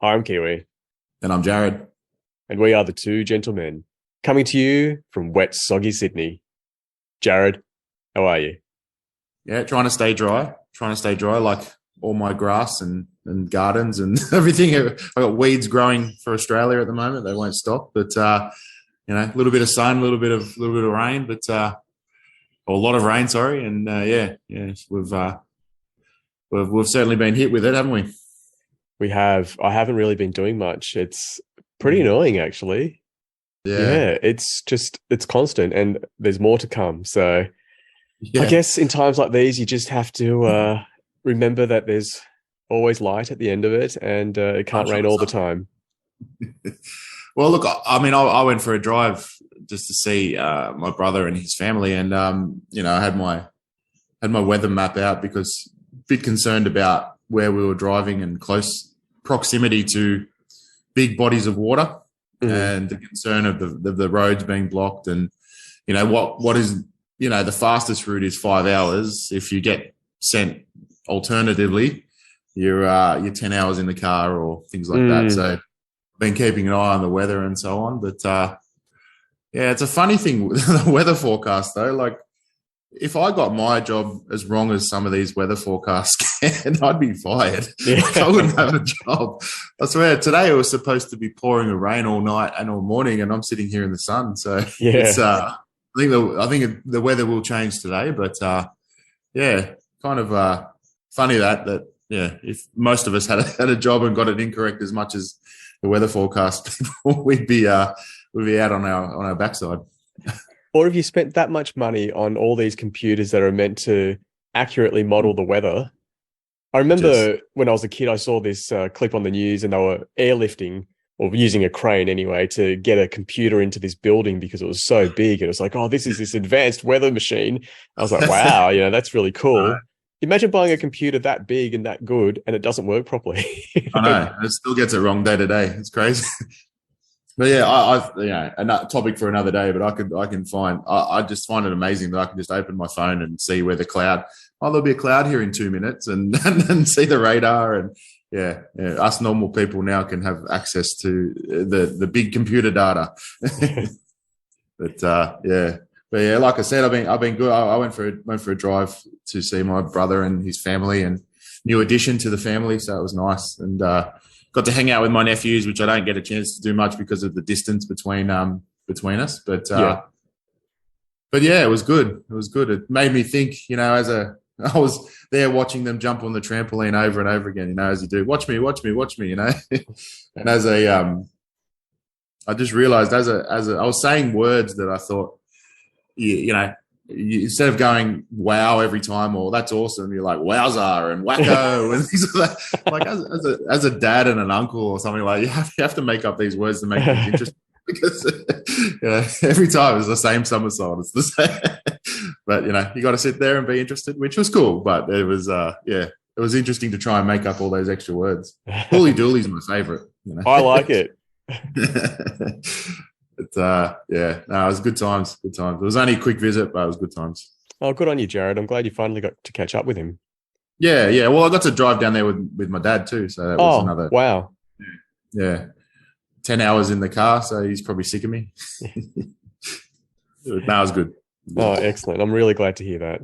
I'm Kiwi, And I'm Jarad. and we are the two gentlemen coming to you from wet, soggy Sydney. Jarad, how are you? Yeah, trying to stay dry. Trying to stay dry, like all my grass and gardens and everything. I got weeds growing for Australia at the moment. They won't stop. But a little bit of sun, a little bit of rain, but or a lot of rain, sorry. And yeah, we've certainly been hit with it, haven't we? We have. I haven't really been doing much. It's pretty Mm. annoying, actually. Yeah, Yeah, it's constant, and there's more to come. So I yeah. guess in times like these, you just have to remember that there's always light at the end of it, and it can't rain Sunshine, all the sunshine. time. Well, look, I went for a drive just to see my brother and his family, and I had my weather map out because a bit concerned about where we were driving and close proximity to big bodies of water Mhm. and the concern of the roads being blocked. And what is the fastest route is 5 hours. If you get sent alternatively, you're 10 hours in the car or things like that. Mm. So been keeping an eye on the weather and so on. But yeah, it's a funny thing with the weather forecast though. Like, if I got my job as wrong as some of these weather forecasts can, I'd be fired. Like, I Yeah. wouldn't have a job. I swear, today it was supposed to be pouring with rain all night and all morning, and I'm sitting here in the sun. So it's Yeah. I think the weather will change today, but yeah, kind of funny that yeah, if most of us had a job and got it incorrect as much as the weather forecast people, we'd be out on our backside. Or have you spent that much money on all these computers that are meant to accurately model the weather? I Just remember when I was a kid, I saw this clip on the news and they were airlifting or using a crane anyway to get a computer into this building because it was so big. And it was like, oh, this is this advanced weather machine. I was like, wow, that's really cool. Imagine buying a computer that big and that good and it doesn't work properly. I know, and it still gets it wrong day to day. It's crazy. But yeah, another topic for another day. But I just find it amazing that I can just open my phone and see where the cloud. Oh, there'll be a cloud here in 2 minutes, and see the radar. And yeah, us normal people now can have access to the big computer data. But yeah, like I said, I've been good. I went for a drive to see my brother and his family, and new addition to the family, so it was nice. And got to hang out with my nephews, which I don't get a chance to do much because of the distance between us. But Yeah. but yeah, it was good. It was good. It made me think. I was there watching them jump on the trampoline over and over again. As you do, watch me, watch me, watch me. And I just realized as I was saying words that I thought, instead of going wow every time or that's awesome, you're like wowza and wacko and things like that. Like as a dad and an uncle or something, like you have to make up these words to make things interesting because every time it's the same somersault. It's the same, but you got to sit there and be interested, which was cool. But it was it was interesting to try and make up all those extra words. Hooly dooly's my favorite. I like it. But yeah, no, it was good times. Good times. It was only a quick visit, but it was good times. Oh, good on you, Jarad. I'm glad you finally got to catch up with him. Yeah, yeah. Well, I got to drive down there with my dad too, so that was Oh, another wow. 10 hours in the car. So he's probably sick of me. No, it was good. Oh, excellent. I'm really glad to hear that.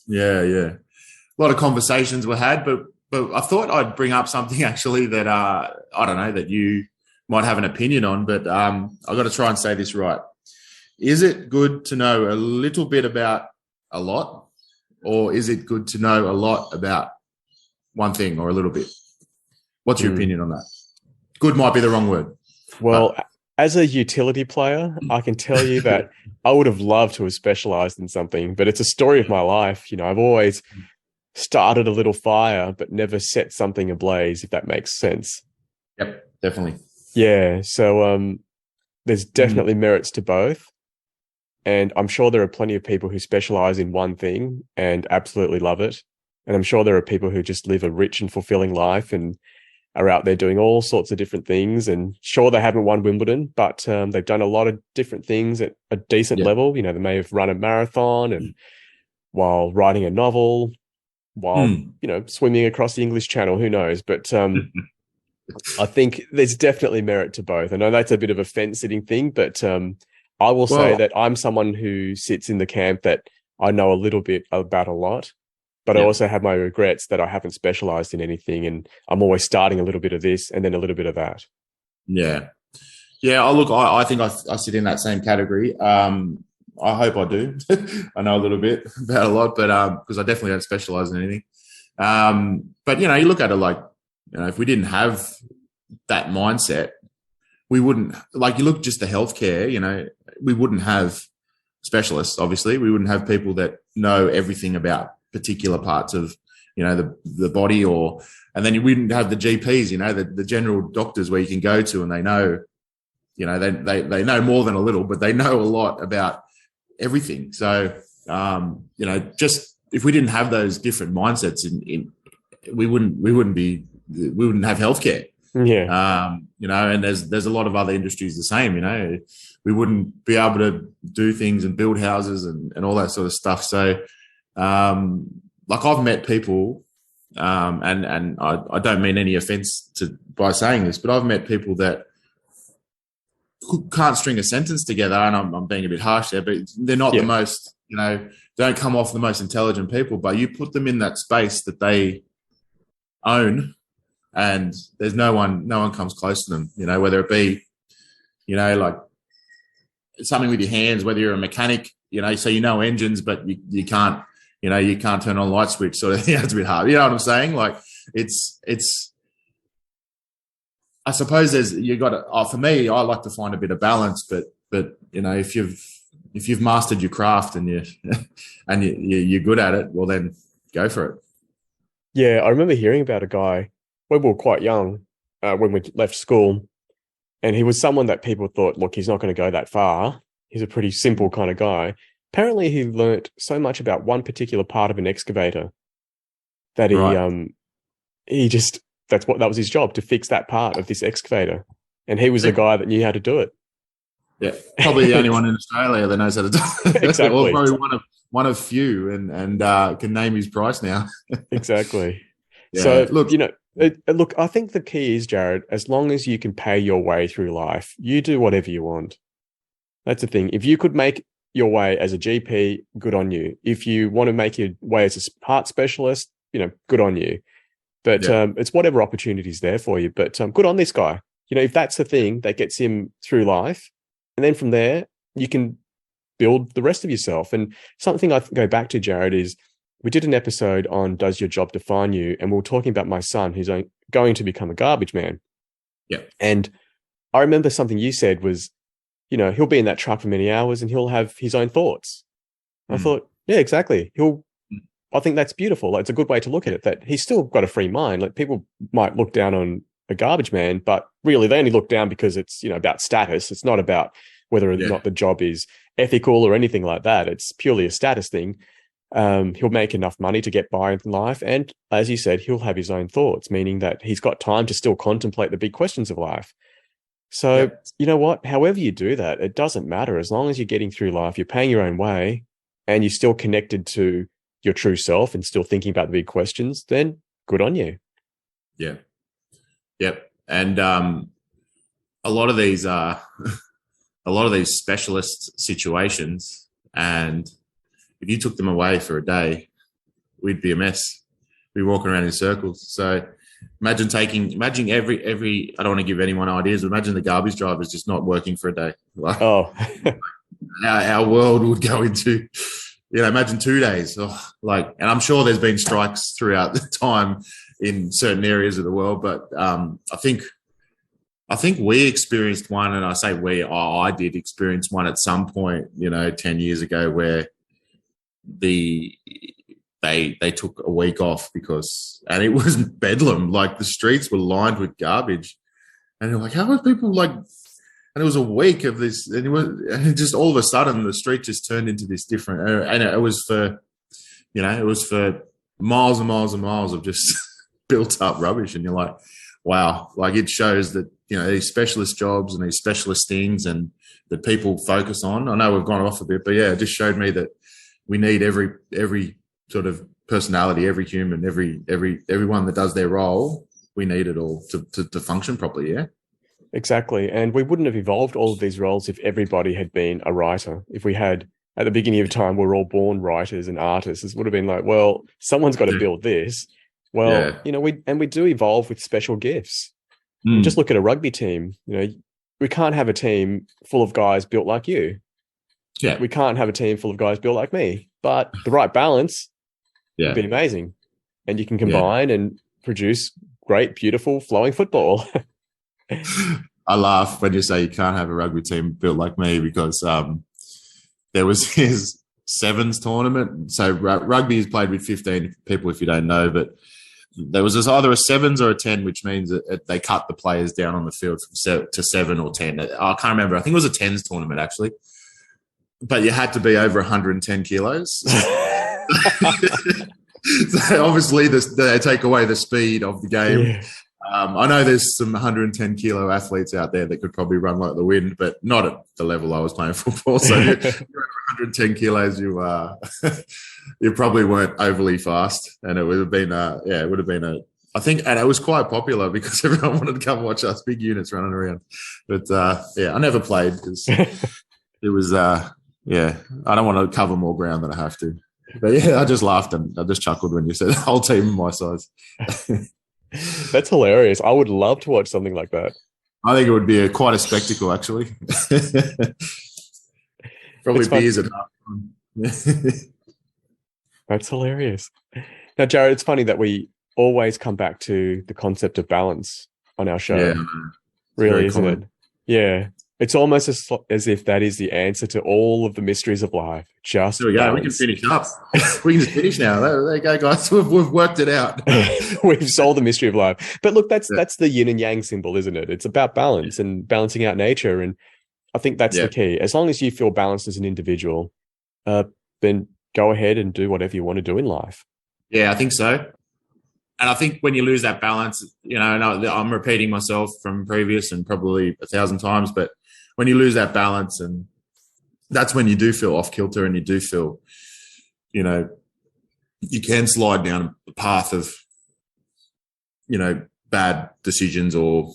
Yeah, yeah. A lot of conversations were had, but I thought I'd bring up something actually that I don't know that you might have an opinion on, but I've got to try and say this right. Is it good to know a little bit about a lot, or is it good to know a lot about one thing or a little bit? What's your Mm. opinion on that? Good might be the wrong word, Well, but as a utility player, I can tell you that I would have loved to have specialized in something, but it's a story of my life. I've always started a little fire, but never set something ablaze, if that makes sense. yep, definitely. Yeah. So there's Mm, definitely merits to both. And I'm sure there are plenty of people who specialize in one thing and absolutely love it. And I'm sure there are people who just live a rich and fulfilling life and are out there doing all sorts of different things. And sure, they haven't won Wimbledon, but they've done a lot of different things at a decent yeah. level. They may have run a marathon and while writing a novel, while, Mm. swimming across the English Channel, who knows? But I think there's definitely merit to both. I know that's a bit of a fence-sitting thing, but I will say Well, that I'm someone who sits in the camp that I know a little bit about a lot, but I yeah, also have my regrets that I haven't specialized in anything, and I'm always starting a little bit of this and then a little bit of that. yeah. Yeah, look, I think I sit in that same category. I hope I do. I know a little bit about a lot, but because I definitely don't specialize in anything. But you look at it like, if we didn't have that mindset, we wouldn't, like, you look just the healthcare. We wouldn't have specialists. Obviously, we wouldn't have people that know everything about particular parts of the body, and then you wouldn't have the GPs. The general doctors where you can go to and they know. They know more than a little, but they know a lot about everything. So, just if we didn't have those different mindsets, we wouldn't have healthcare. Yeah. And there's a lot of other industries the same. We wouldn't be able to do things and build houses and all that sort of stuff. So, like, I've met people, and I don't mean any offense by saying this, but I've met people that can't string a sentence together, and I'm being a bit harsh there, but they're not the Yeah. most, don't come off the most intelligent people, but you put them in that space that they own, and there's no one comes close to them, whether it be, like something with your hands, whether you're a mechanic, so engines, but you can't, you can't turn on a light switch, so it's a bit hard. You know what I'm saying? Like, it's I suppose for me, I like to find a bit of balance, but if you've mastered your craft and you're good at it, well, then go for it. Yeah. I remember hearing about a guy when we were quite young, when we left school, and he was someone that people thought, look, he's not going to go that far. He's a pretty simple kind of guy. Apparently, he learnt so much about one particular part of an excavator that Right. that was his job, to fix that part of this excavator. And he was the guy that knew how to do it. Yeah, probably the only one in Australia that knows how to do it. Or Exactly. probably one of few, and can name his price now. Exactly. Yeah, So, look, look, I think the key is, Jarad, as long as you can pay your way through life, you do whatever you want. That's the thing. If you could make your way as a GP, good on you. If you want to make your way as a heart specialist, good on you. But yeah, it's whatever opportunity's there for you. But good on this guy. If that's the thing that gets him through life, and then from there, you can build the rest of yourself. And something I go back to, Jarad, is we did an episode on Does Your Job Define You? And we were talking about my son who's going to become a garbage man. yeah, And I remember something you said was, he'll be in that truck for many hours and he'll have his own thoughts. I mm, thought, yeah, exactly. mm, I think that's beautiful. Like, it's a good way to look at it, that he's still got a free mind. Like, people might look down on a garbage man, but really they only look down because it's, about status. It's not about whether or yeah, not the job is ethical or anything like that. It's purely a status thing. He'll make enough money to get by in life. And as you said, he'll have his own thoughts, meaning that he's got time to still contemplate the big questions of life. yeah, So, you know what? However you do that, it doesn't matter. As long as you're getting through life, you're paying your own way, and you're still connected to your true self and still thinking about the big questions, then good on you. yeah, yep. And a lot of these a lot of these specialist situations, and if you took them away for a day, we'd be a mess. We'd be walking around in circles. So imagine every I don't want to give anyone ideas, but imagine the garbage drivers just not working for a day. Like, Oh, our world would go into, imagine 2 days. Oh, and I'm sure there's been strikes throughout the time in certain areas of the world, but I think we experienced one, and I say I did experience one at some point, 10 years ago, where they took a week off and it was bedlam. Like, the streets were lined with garbage, and you're like, how are people like? And it was a week of this, and just all of a sudden the street just turned into this different. And it was for miles and miles and miles of just built up rubbish, and you're like, wow, like, it shows that these specialist jobs and these specialist things and that people focus on. I know we've gone off a bit, but yeah, it just showed me that we need every sort of personality, every human, everyone that does their role. we need it all to function properly. Yeah. Exactly. And we wouldn't have evolved all of these roles if everybody had been a writer. If we had, at the beginning of time, we're all born writers and artists, it would have been like, well, someone's got to build this. Well, we do evolve with special gifts. Just look at a rugby team. We can't have a team full of guys built like you. Yeah. We can't have a team full of guys built like me. But the right balance would be amazing. And you can combine and produce great, beautiful, flowing football. I laugh when you say you can't have a rugby team built like me, because there was his sevens tournament. So rugby is played with 15 people, if you don't know, but there was either a sevens or a 10, which means that they cut the players down on the field to 7 or 10. I can't remember. I think it was a tens tournament, actually. But you had to be over 110 kilos. So obviously they take away the speed of the game. Yeah. I know there's some 110 kilo athletes out there that could probably run like the wind, but not at the level I was playing football. So you're over 110 kilos, you probably weren't overly fast, and it would have been I think, and it was quite popular because everyone wanted to come watch us big units running around. But I never played because it was I don't want to cover more ground than I have to. But I just laughed and I just chuckled when you said the whole team my size. That's hilarious. I would love to watch something like that. I think it would be quite a spectacle, actually. Probably beers at half. That's hilarious. Now, Jarad, it's funny that we always come back to the concept of balance on our show. Yeah, really, isn't it? Yeah. It's almost as if that is the answer to all of the mysteries of life. Just there we go. Balance. We can finish up. We can just finish now. There you go, guys. We've worked it out. We've solved the mystery of life. But look, that's the yin and yang symbol, isn't it? It's about balance and balancing out nature. And I think that's the key. As long as you feel balanced as an individual, then go ahead and do whatever you want to do in life. Yeah, I think so. And I think when you lose that balance, and I'm repeating myself from previous and probably 1,000 times, but when you lose that balance, and that's when you do feel off kilter, and you do feel, you can slide down a path of, bad decisions or,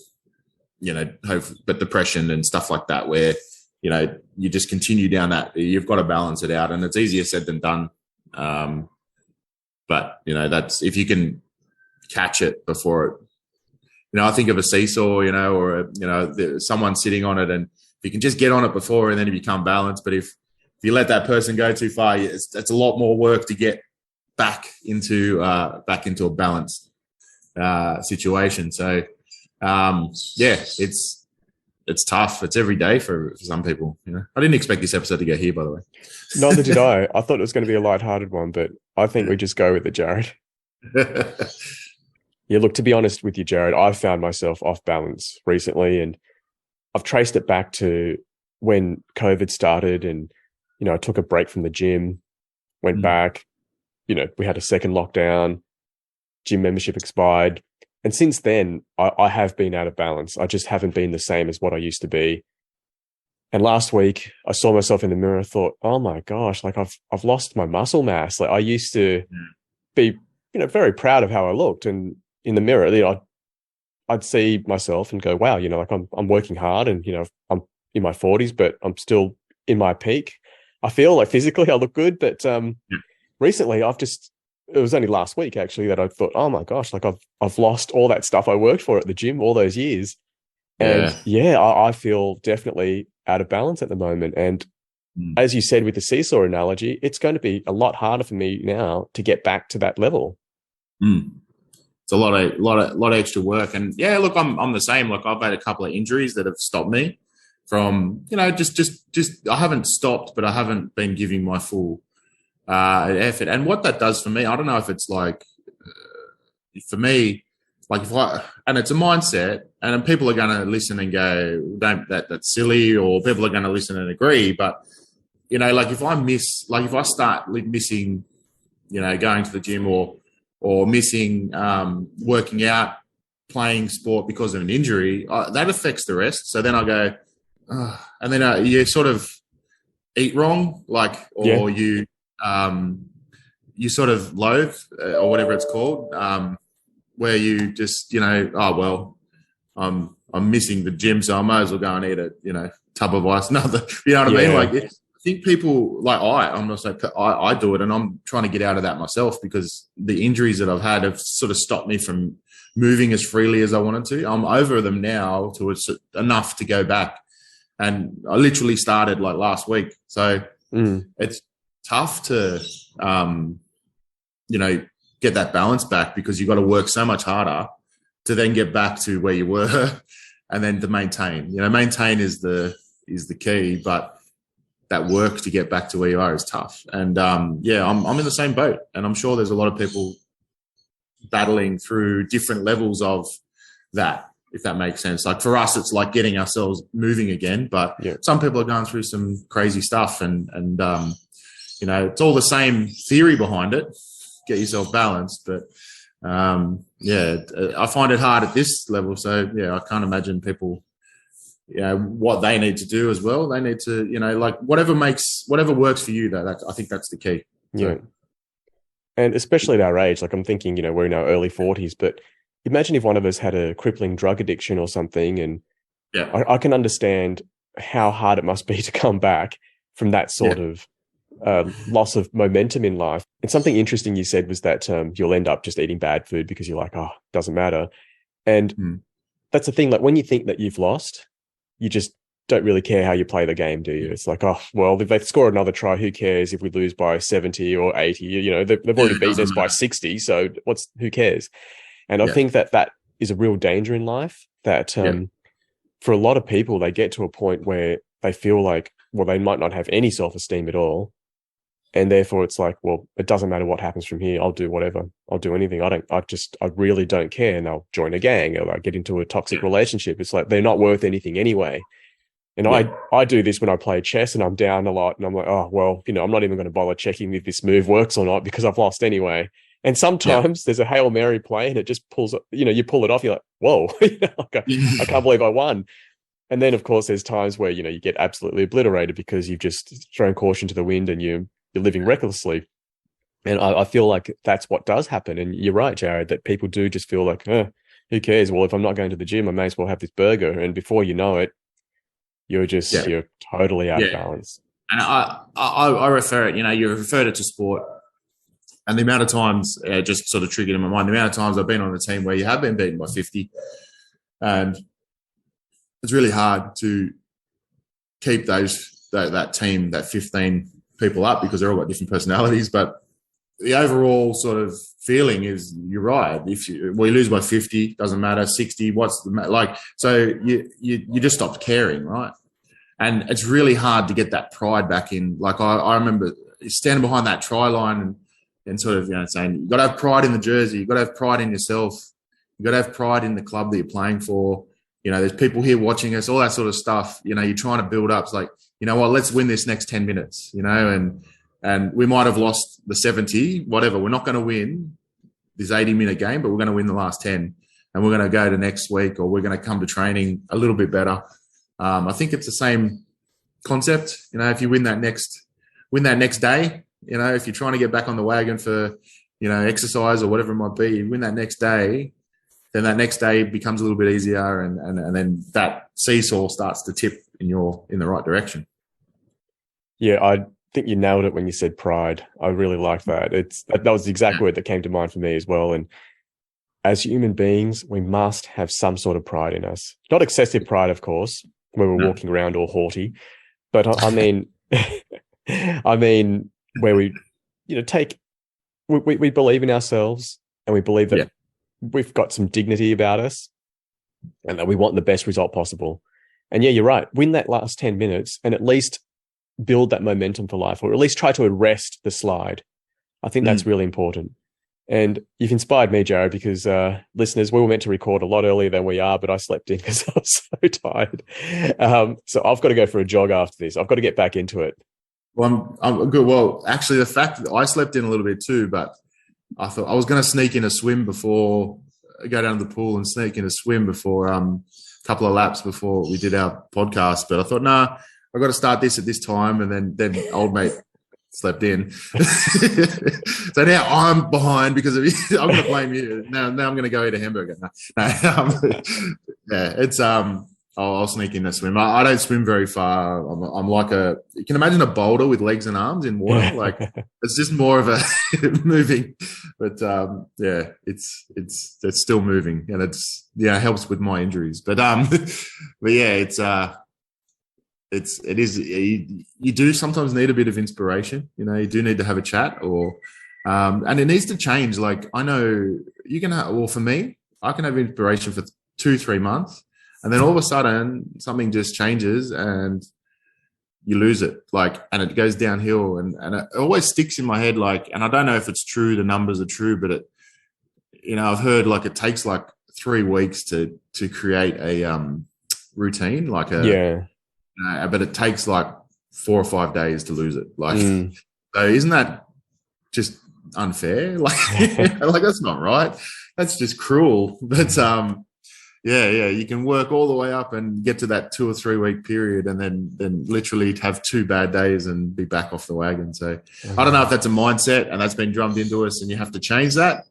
but depression and stuff like that, where, you just continue down that. You've got to balance it out, and it's easier said than done. But, that's, if you can catch it before it, I think of a seesaw, or, someone sitting on it, and if you can just get on it before, and then you become balanced. But if you let that person go too far, it's a lot more work to get back into a balanced situation. So, it's tough. It's every day for some people. I didn't expect this episode to go here, by the way. Neither did I. I thought it was going to be a lighthearted one, but I think we just go with it, Jarad. Yeah, look, to be honest with you, Jarad, I've found myself off balance recently, and I've traced it back to when COVID started, and, I took a break from the gym, went back, we had a second lockdown, gym membership expired. And since then, I have been out of balance. I just haven't been the same as what I used to be. And last week, I saw myself in the mirror and thought, oh my gosh, like I've lost my muscle mass. Like I used to be, very proud of how I looked. And in the mirror, I'd see myself and go, wow, like I'm working hard, and, I'm in my 40s, but I'm still in my peak. I feel like physically I look good, but recently it was only last week actually that I thought, oh my gosh, like I've lost all that stuff I worked for at the gym all those years. And I feel definitely out of balance at the moment. And as you said with the seesaw analogy, it's going to be a lot harder for me now to get back to that level. It's a lot of extra work. And look, I'm the same. Look, I've had a couple of injuries that have stopped me from, just I haven't stopped, but I haven't been giving my full effort. And what that does for me, I don't know if it's like, for me, like and it's a mindset, and then people are going to listen and go, that's silly, or people are going to listen and agree. But, like if I start missing, going to the gym or missing working out, playing sport because of an injury, that affects the rest. So then I go, and then you sort of eat wrong, or you sort of loathe or whatever it's called. where you just, oh, well, I'm missing the gym, so I might as well go and eat a, tub of ice. Nothing, you know what I mean? Like, I think people like I'm not saying I do it, and I'm trying to get out of that myself because the injuries that I've had have sort of stopped me from moving as freely as I wanted to. I'm over them now to it's enough to go back. And I literally started like last week. So it's tough to, get that balance back because you've got to work so much harder to then get back to where you were and then to maintain. Maintain is the key, but that work to get back to where you are is tough. And I'm in the same boat, and I'm sure there's a lot of people battling through different levels of that, if that makes sense. Like for us, it's like getting ourselves moving again, but some people are going through some crazy stuff, and it's all the same theory behind it. Get yourself balanced, but I find it hard at this level. So I can't imagine people, what they need to do as well. They need to, like whatever works for you. Though, I think that's the key. Yeah. And especially at our age, like I'm thinking, we're in our early 40s, but imagine if one of us had a crippling drug addiction or something. And I can understand how hard it must be to come back from that sort of loss of momentum in life. And something interesting you said was that you'll end up just eating bad food because you're like, oh, it doesn't matter. And that's the thing. Like when you think that you've lost, you just don't really care how you play the game, do you? It's like, oh, well, if they score another try, who cares if we lose by 70 or 80? They've already beaten us by 60, so who cares? And I think that is a real danger in life, that for a lot of people, they get to a point where they feel like, well, they might not have any self-esteem at all. And therefore it's like, well, it doesn't matter what happens from here. I'll do whatever. I'll do anything. I really don't care. And they'll join a gang or they'll get into a toxic relationship. It's like, they're not worth anything anyway. And I do this when I play chess and I'm down a lot and I'm like, oh, well, I'm not even going to bother checking if this move works or not because I've lost anyway. And sometimes there's a Hail Mary play and it just pulls, you pull it off. You're like, whoa, I can't believe I won. And then, of course, there's times where, you get absolutely obliterated because you've just thrown caution to the wind and you're living recklessly. And I feel like that's what does happen. And you're right, Jarad, that people do just feel like, who cares? Well, if I'm not going to the gym, I may as well have this burger. And before you know it, you're totally out of balance. And I refer it, you referred it to sport. And the amount of times, just sort of triggered in my mind, the amount of times I've been on a team where you have been beaten by 50. And it's really hard to keep that team, that 15 people up because they're all got different personalities. But the overall sort of feeling is, you're right. If you lose by 50, doesn't matter. 60, so you just stopped caring, right? And it's really hard to get that pride back in. Like I remember standing behind that try line and sort of, saying, you've got to have pride in the jersey. You've got to have pride in yourself. You've got to have pride in the club that you're playing for. There's people here watching us, all that sort of stuff. You're trying to build up. It's like, let's win this next 10 minutes, and we might have lost the 70, whatever. We're not going to win this 80-minute game, but we're going to win the last 10, and we're going to go to next week, or we're going to come to training a little bit better. I think it's the same concept. If you win that next day, if you're trying to get back on the wagon for, exercise or whatever it might be, you win that next day, then that next day becomes a little bit easier, and then that seesaw starts to tip in the right direction. Yeah, I think you nailed it when you said pride. I really like that. That was the exact word that came to mind for me as well. And as human beings, we must have some sort of pride in us. Not excessive pride, of course, where we're walking around all haughty, but I mean, where we, we believe in ourselves and we believe that we've got some dignity about us and that we want the best result possible. And yeah, you're right. Win that last 10 minutes and at least build that momentum for life, or at least try to arrest the slide. I think that's really important. And you've inspired me, Jarad, because listeners, we were meant to record a lot earlier than we are, but I slept in because I was so tired. So I've got to go for a jog after this. I've got to get back into it. Well, I'm good. Well, actually, the fact that I slept in a little bit too, but I thought I was going to sneak in a swim before, go down to the pool and sneak in a swim before a couple of laps before we did our podcast. But I thought, I've got to start this at this time. And then old mate slept in. So now I'm behind because of you. I'm going to blame you. Now I'm going to go eat a hamburger. Yeah, it's I'll sneak in a swim. I don't swim very far. I'm like you can imagine a boulder with legs and arms in water. Like it's just more of a moving, but yeah, it's still moving, and it helps with my injuries. But yeah, you do sometimes need a bit of inspiration. You do need to have a chat, or and it needs to change. Like I know you can have, well, for me, I can have inspiration for 2-3 months, and then all of a sudden something just changes and you lose it. Like, and it goes downhill, and it always sticks in my head. Like, and I don't know if it's true, the numbers are true, but I've heard like it takes like 3 weeks to create a routine, like but it takes like 4 or 5 days to lose it. Like, so isn't that just unfair? Like, like that's not right. That's just cruel. But yeah, you can work all the way up and get to that 2 or 3 week period, and then literally have 2 bad days and be back off the wagon. So I don't know if that's a mindset and that's been drummed into us, and you have to change that.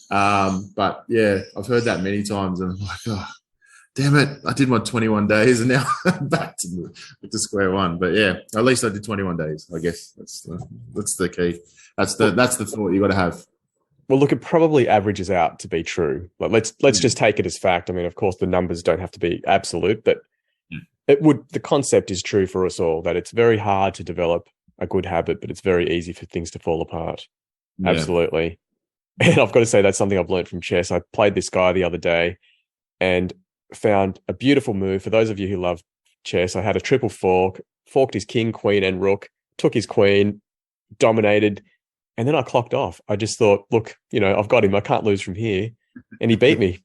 But yeah, I've heard that many times, and I'm like, oh, damn it, I did my 21 days and now I'm back to square one. But yeah, at least I did 21 days. I guess that's the key. That's the thought you got to have. Well, look, it probably averages out to be true. Like, let's just take it as fact. I mean, of course, the numbers don't have to be absolute, but the concept is true for us all, that it's very hard to develop a good habit, but it's very easy for things to fall apart. Yeah. Absolutely. And I've got to say, that's something I've learned from chess. I played this guy the other day and found a beautiful move. For those of you who love chess, I had a triple forked his king, queen, and rook, took his queen, dominated, and then I clocked off. I just thought, look, I've got him. I can't lose from here. And he beat me.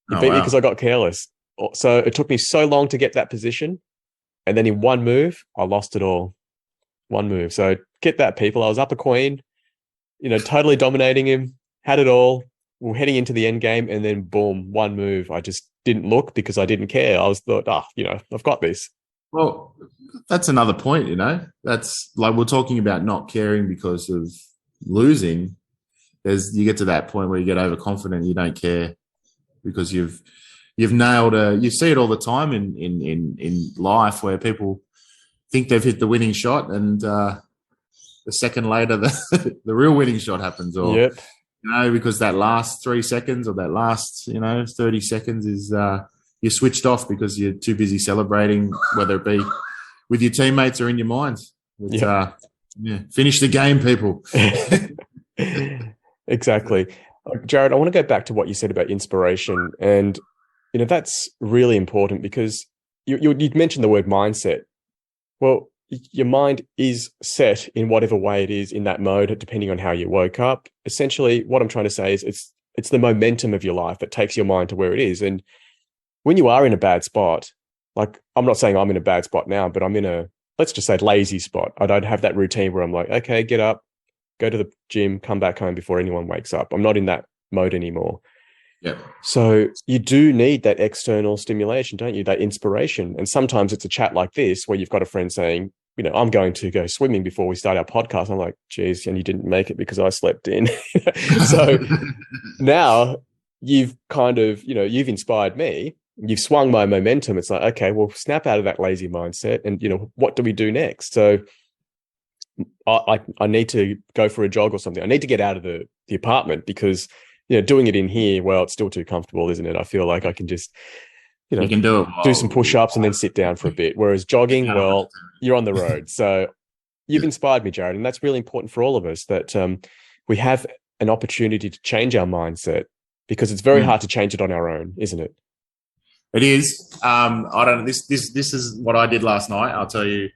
He beat me because I got careless. So it took me so long to get that position. And then in one move, I lost it all. One move. So get that, people. I was up a queen, totally dominating him, had it all. We're heading into the end game, and then boom, one move. I just didn't look because I didn't care. I thought, I've got this. Well, that's another point, That's like we're talking about not caring because of losing. You get to that point where you get overconfident, you don't care because you've nailed you see it all the time in life where people think they've hit the winning shot, and the second later the real winning shot happens, or because that last 3 seconds or that last 30 seconds is you're switched off because you're too busy celebrating, whether it be with your teammates or in your mind. Finish the game, people. Exactly. Jarad, I want to go back to what you said about inspiration. And, that's really important because you mentioned the word mindset. Well, your mind is set in whatever way it is in that mode, depending on how you woke up. Essentially, what I'm trying to say is it's the momentum of your life that takes your mind to where it is. And when you are in a bad spot, like I'm not saying I'm in a bad spot now, but I'm in a, let's just say, lazy spot. I don't have that routine where I'm like, okay, get up, go to the gym, come back home before anyone wakes up. I'm not in that mode anymore. Yeah. So you do need that external stimulation, don't you? That inspiration. And sometimes it's a chat like this where you've got a friend saying, I'm going to go swimming before we start our podcast. I'm like, geez, and you didn't make it because I slept in. So now you've kind of, you've inspired me. You've swung my momentum. It's like, okay, well, snap out of that lazy mindset and, what do we do next? So I need to go for a jog or something. I need to get out of the apartment because, doing it in here, well, it's still too comfortable, isn't it? I feel like I can just, you can do some push-ups and then sit down for a bit. Whereas jogging, well, you're on the road. So you've inspired me, Jarad. And that's really important for all of us, that we have an opportunity to change our mindset because it's very hard to change it on our own, isn't it? It is. I don't know. This is what I did last night. I'll tell you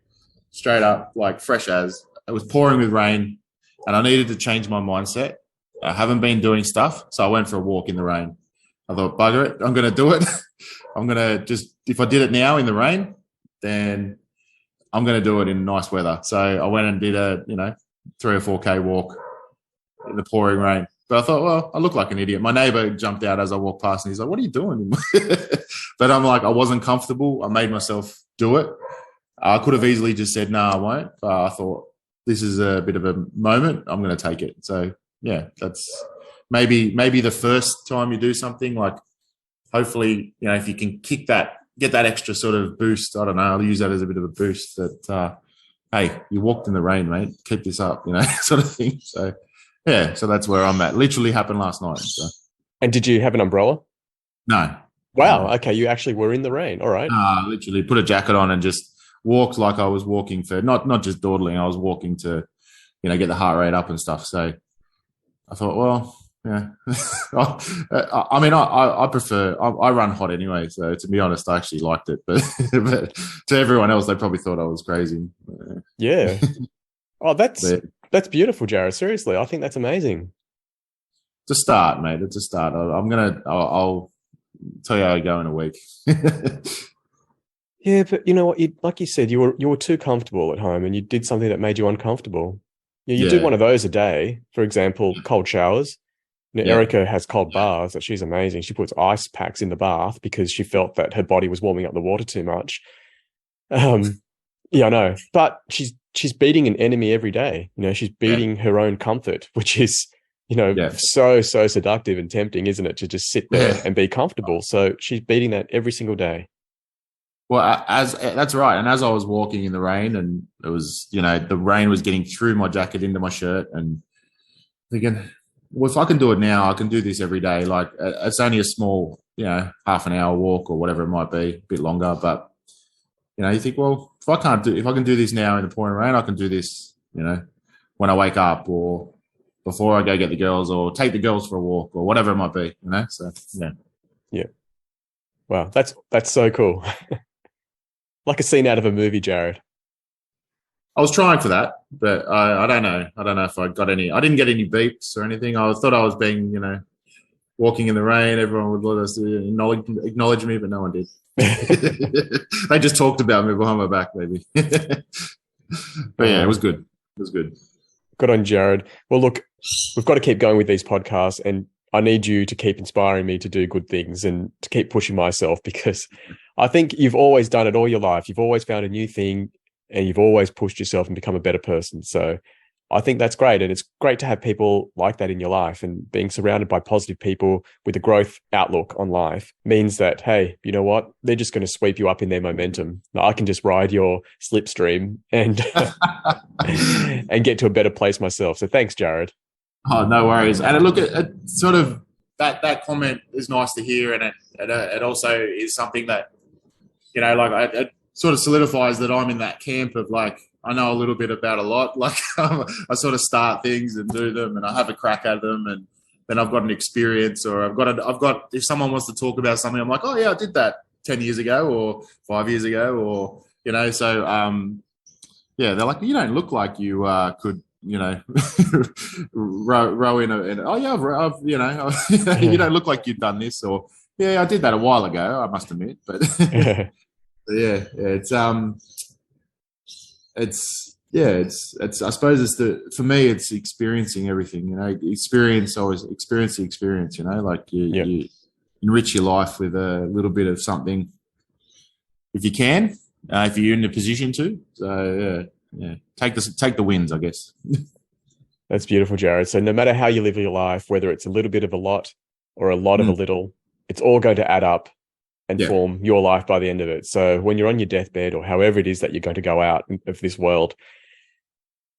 straight up, like fresh as. It was pouring with rain and I needed to change my mindset. I haven't been doing stuff. So I went for a walk in the rain. I thought, bugger it, I'm going to do it. I'm going to just, if I did it now in the rain, then I'm going to do it in nice weather. So I went and did a, 3 or 4K walk in the pouring rain. But I thought, well, I look like an idiot. My neighbor jumped out as I walked past and he's like, what are you doing? But I'm like, I wasn't comfortable. I made myself do it. I could have easily just said, no, I won't. But I thought, this is a bit of a moment. I'm going to take it. So yeah, that's maybe the first time you do something, like hopefully, if you can get that extra sort of boost. I don't know. I'll use that as a bit of a boost that, hey, you walked in the rain, mate. Keep this up, sort of thing. So yeah, so that's where I'm at. Literally happened last night. So. And did you have an umbrella? No. Wow. Okay. You actually were in the rain. All right. Literally put a jacket on and just walked like I was walking for not just dawdling. I was walking to, get the heart rate up and stuff. So I thought, well, yeah. I mean, I prefer. I run hot anyway. So to be honest, I actually liked it. But to everyone else, they probably thought I was crazy. Yeah. Oh, that's beautiful, Jarad. Seriously, I think that's amazing. It's a start, mate. It's a start. I'll tell you how I go in a week. Yeah, but you know what? Like you said, you were too comfortable at home, and you did something that made you uncomfortable. You do one of those a day, for example, cold showers. Erica has cold baths. That she's amazing. She puts ice packs in the bath because she felt that her body was warming up the water too much. Yeah, I know, but she's beating an enemy every day. She's beating her own comfort, which is so seductive and tempting, isn't it, to just sit there and be comfortable? So she's beating that every single day. Well, that's right. And as I was walking in the rain, and it was, the rain was getting through my jacket into my shirt, and thinking, well, if I can do it now, I can do this every day. Like, it's only a small, half an hour walk or whatever it might be, a bit longer. But, you think, well, if I can do this now in the pouring rain, I can do this, when I wake up or before I go get the girls or take the girls for a walk or whatever it might be, So, yeah. Yeah. Wow. That's so cool. Like a scene out of a movie, Jarad. I was trying for that, but I don't know. I don't know if I got any. I didn't get any beeps or anything. I thought I was being, walking in the rain. Everyone would let us acknowledge me, but no one did. They just talked about me behind my back, maybe. But yeah, it was good. It was good. Good on Jarad. Well, look, we've got to keep going with these podcasts, and I need you to keep inspiring me to do good things and to keep pushing myself, because I think you've always done it all your life. You've always found a new thing and you've always pushed yourself and become a better person. So I think that's great. And it's great to have people like that in your life, and being surrounded by positive people with a growth outlook on life means that, hey, you know what? They're just going to sweep you up in their momentum. I can just ride your slipstream and and get to a better place myself. So thanks, Jarad. Oh, no worries. And look, it sort of that comment is nice to hear, and it also is something that, it sort of solidifies that I'm in that camp of, like, I know a little bit about a lot. Like, I sort of start things and do them, and I have a crack at them, and then I've got an experience, or I've got. If someone wants to talk about something, I'm like, oh yeah, I did that 10 years ago or 5 years ago, or So yeah, they're like, you don't look like you could. Row in oh yeah, I've you don't look like you've done this, or yeah, I did that a while ago, I must admit, but yeah, it's I suppose for me, it's experiencing everything, experience the experience, like you enrich your life with a little bit of something if you can, if you're in a position to. So yeah, take the wins, I guess. That's beautiful, Jarad. So no matter how you live your life, whether it's a little bit of a lot or a lot of a little, it's all going to add up and form your life by the end of it. So when you're on your deathbed, or however it is that you're going to go out of this world,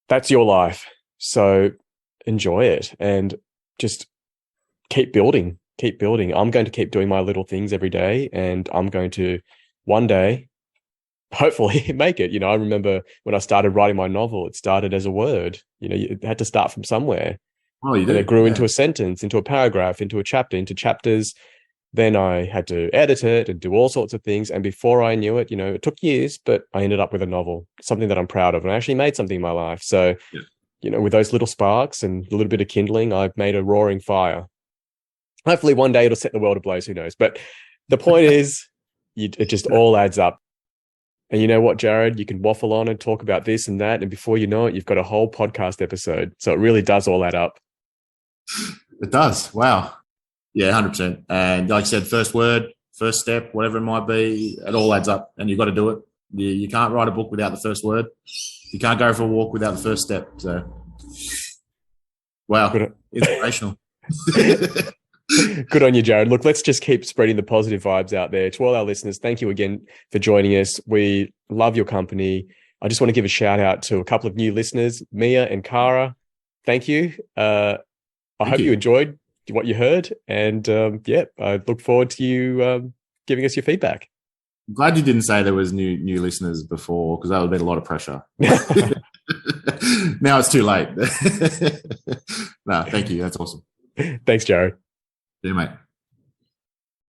that's your life. So enjoy it and just keep building. I'm going to keep doing my little things every day, and I'm going to one day hopefully make it. I remember when I started writing my novel, it started as a word. You had to start from somewhere. Oh, you did. And it grew into a sentence, into a paragraph, into a chapter, into chapters. Then I had to edit it and do all sorts of things. And before I knew it, it took years, but I ended up with a novel, something that I'm proud of. And I actually made something in my life. So, with those little sparks and a little bit of kindling, I've made a roaring fire. Hopefully one day it'll set the world ablaze, who knows? But the point is, it just all adds up. And you know what, Jarad? You can waffle on and talk about this and that, and before you know it, you've got a whole podcast episode. So it really does all add up. It does. Wow. Yeah, 100%. And like I said, first word, first step, whatever it might be, it all adds up, and you've got to do it. You can't write a book without the first word. You can't go for a walk without the first step. So, wow, inspirational. Good on you, Jarad. Look, let's just keep spreading the positive vibes out there. To all our listeners, thank you again for joining us. We love your company. I just want to give a shout out to a couple of new listeners, Mia and Kara. Thank you. I hope you enjoyed what you heard. And I look forward to you giving us your feedback. I'm glad you didn't say there was new listeners before, because that would have been a lot of pressure. Now it's too late. No, thank you. That's awesome. Thanks, Jarad. Yeah, mate.